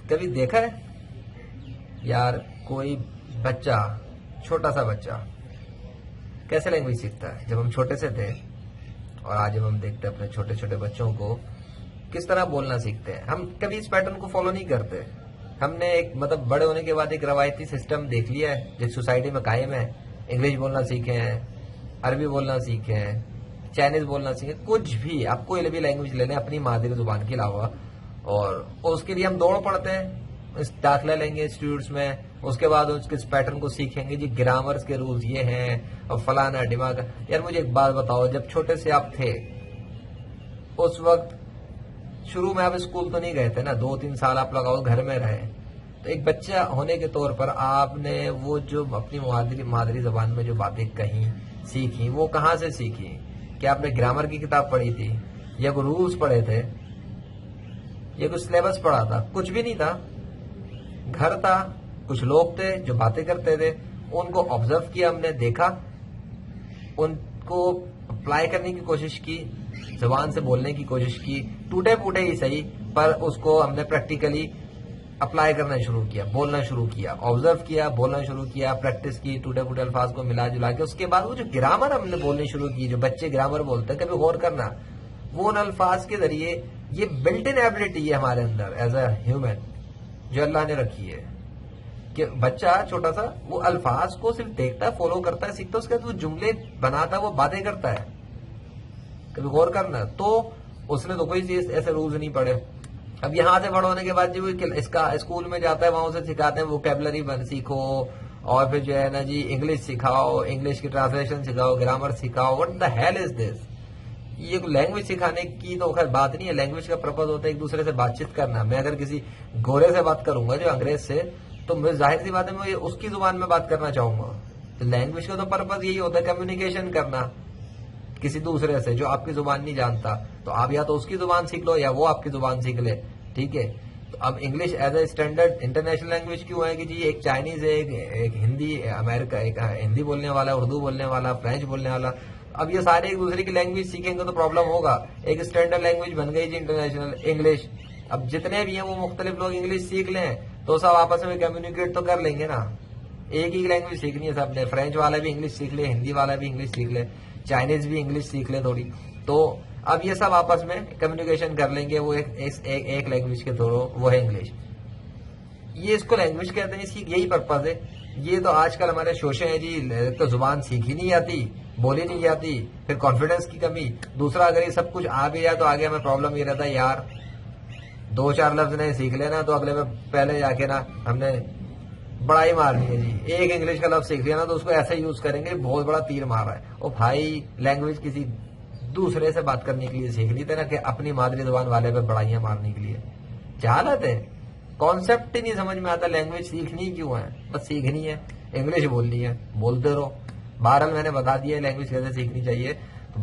کبھی دیکھا ہے یار کوئی بچہ، چھوٹا سا بچہ کیسے لینگویج سیکھتا ہے؟ جب ہم چھوٹے سے تھے اور آج جب ہم دیکھتے ہیں اپنے چھوٹے چھوٹے بچوں کو کس طرح بولنا سیکھتے ہیں، ہم کبھی اس پیٹرن کو فالو نہیں کرتے. ہم نے ایک مطلب بڑے ہونے کے بعد ایک روایتی سسٹم دیکھ لیا ہے جو سوسائٹی میں قائم ہے. انگلش بولنا سیکھے ہیں، عربی بولنا سیکھے ہیں، چائنیز بولنا سیکھے، کچھ بھی آپ کوئی بھی لینگویج لے لیں اپنی مادری زبان کے علاوہ، اور اس کے لیے ہم دوڑ پڑتے ہیں. داخلہ لیں گے انسٹیٹیوٹس میں، اس کے بعد اس کے پیٹرن کو سیکھیں گے. جی گرامرز کے رولز یہ ہیں اور فلانا دماغ. یار مجھے ایک بات بتاؤ، جب چھوٹے سے آپ تھے اس وقت شروع میں آپ اسکول تو نہیں گئے تھے نا، 2-3 سال آپ لگاؤ گھر میں رہے، تو ایک بچہ ہونے کے طور پر آپ نے وہ جو اپنی مادری زبان میں جو باتیں کہیں سیکھی وہ کہاں سے سیکھی؟ کیا آپ نے گرامر کی کتاب پڑھی تھی یا کوئی رولز پڑھے تھے یا کوئی سلیبس پڑھا تھا؟ کچھ بھی نہیں تھا. گھر تھا، کچھ لوگ تھے جو باتیں کرتے تھے، ان کو آبزرو کیا ہم نے، دیکھا، ان کو اپلائی کرنے کی کوشش کی، زبان سے بولنے کی کوشش کی، ٹوٹے پوٹے ہی صحیح پر اس کو ہم نے پریکٹیکلی اپلائی کرنا شروع کیا، بولنا شروع کیا، آبزرو کیا، بولنا شروع کیا، پریکٹس کی، ٹوٹے پوٹے الفاظ کو ملا جلا کے. اس کے بعد وہ جو گرامر ہم نے بولنی شروع کی، جو بچے گرامر بولتے ہیں، کبھی غور کرنا وہ ان الفاظ کے ذریعے یہ بلٹ ان ایبلٹی ہے ہمارے اندر ایز اے ہیومن جو اللہ نے رکھی ہے کہ بچہ چھوٹا سا وہ الفاظ کو صرف دیکھتا ہے، فالو کرتا ہے، سیکھتا ہے، اس کے بعد وہ جملے بناتا ہے، وہ باتیں کرتا ہے. کبھی غور کرنا تو اس نے تو کوئی چیز ایسے رولز نہیں پڑھے. اب یہاں سے بڑا ہونے کے بعد جو اس کا اسکول میں جاتا ہے وہاں سے سکھاتے ہیں ووکیبلری سیکھو، اور پھر جو ہے نا جی انگلش سکھاؤ، انگلش کی ٹرانسلیشن سکھاؤ، گرامر سکھاؤ. What the hell is this? یہ لینگویج سکھانے کی تو خیر بات نہیں ہے. لینگویج کا پرپز ہوتا ہے ایک دوسرے سے بات چیت کرنا. میں اگر کسی گورے سے بات کروں گا جو انگریز سے، تو ظاہر سی بات ہے میں اس کی زبان میں بات کرنا چاہوں گا. تو لینگویج کا تو پرپز یہی ہوتا ہے کمیونیکیشن کرنا کسی دوسرے سے جو آپ کی زبان نہیں جانتا. تو آپ یا تو اس کی زبان سیکھ لو یا وہ آپ کی زبان سیکھ لے. ٹھیک ہے. تو اب English as a standard international language کیوں ہے کہ جی ایک چائنیز ہے، ایک ہندی، امریکہ ایک ہندی بولنے والا، اردو بولنے والا، فرینچ بولنے والا. اب یہ سارے ایک دوسرے کی لینگویج سیکھیں گے تو پرابلم ہوگا. ایک اسٹینڈرڈ لینگویج بن گئی جی انٹرنیشنل انگلش. اب جتنے بھی ہیں وہ مختلف لوگ انگلش سیکھ لیں تو سب آپس میں کمیونیکیٹ تو کر لیں گے نا. ایک ہی لینگویج سیکھنی ہے سب نے. فرینچ والا بھی انگلش سیکھ لے، ہندی والا بھی انگلش سیکھ لے، چائنیز بھی انگلش سیکھ لے تھوڑی. تو اب یہ سب آپس میں کمیونیکیشن کر لیں گے. وہ ایک لینگویج کے تھرو، وہ ہے انگلش. یہ اس کو لینگویج کہتے ہیں، اس کی یہی پرپز ہے. یہ تو آج کل ہمارے شوشے ہیں جی، تو زبان سیکھی نہیں جاتی، بولی نہیں جاتی، پھر کانفیڈنس کی کمی. دوسرا اگر یہ سب کچھ آ بھی جائے تو آگے ہمیں پرابلم یہ رہتا ہے یار 2-4 لفظ نہیں سیکھ لینا تو اگلے میں پہلے جا کے نا ہم نے بڑائی مارنی ہے جی. ایک انگلش کا لفظ سیکھ لیا نا تو اس کو ایسے یوز کریں گے بہت بڑا تیر مار رہا ہے. اور بھائی لینگویج کسی دوسرے سے بات کرنے کے لیے سیکھ لیتے نا کہ اپنی مادری زبان والے پہ بڑائیاں مارنے کے لیے. جہالت ہے، کانسیپٹ ہی نہیں سمجھ میں آتا. لینگویج سیکھنی کیوں ہے؟ بس سیکھنی ہے، انگلش بولنی ہے، بولتے رہو. بہرحال میں نے بتا دیا ہے لینگویج کیسے سیکھنی چاہیے.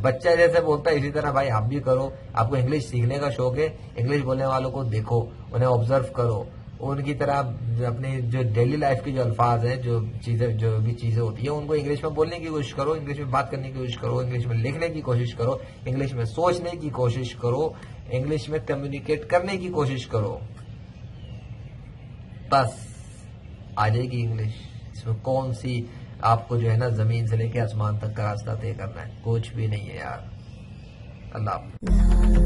بچہ جیسے بولتا ہے اسی طرح بھائی آپ بھی کرو. آپ کو انگلش سیکھنے کا شوق ہے، انگلش بولنے والوں کو دیکھو، انہیں آبزرو کرو، ان کی طرح اپنی جو ڈیلی لائف کی جو الفاظ ہیں، جو بھی چیزیں ہوتی ہیں ان کو انگلش میں بولنے کی کوشش کرو، انگلش میں بات کرنے کی کوشش کرو، انگلش میں لکھنے کی کوشش کرو، انگلش میں سوچنے کی کوشش کرو، انگلش میں کمیونیکیٹ کرنے کی کوشش کرو. بس آ جائے گی انگلش. اس میں کون سی آپ کو جو ہے نا زمین سے لے کے آسمان تک کا راستہ طے کرنا ہے؟ کچھ بھی نہیں ہے یار. اللہ حافظ.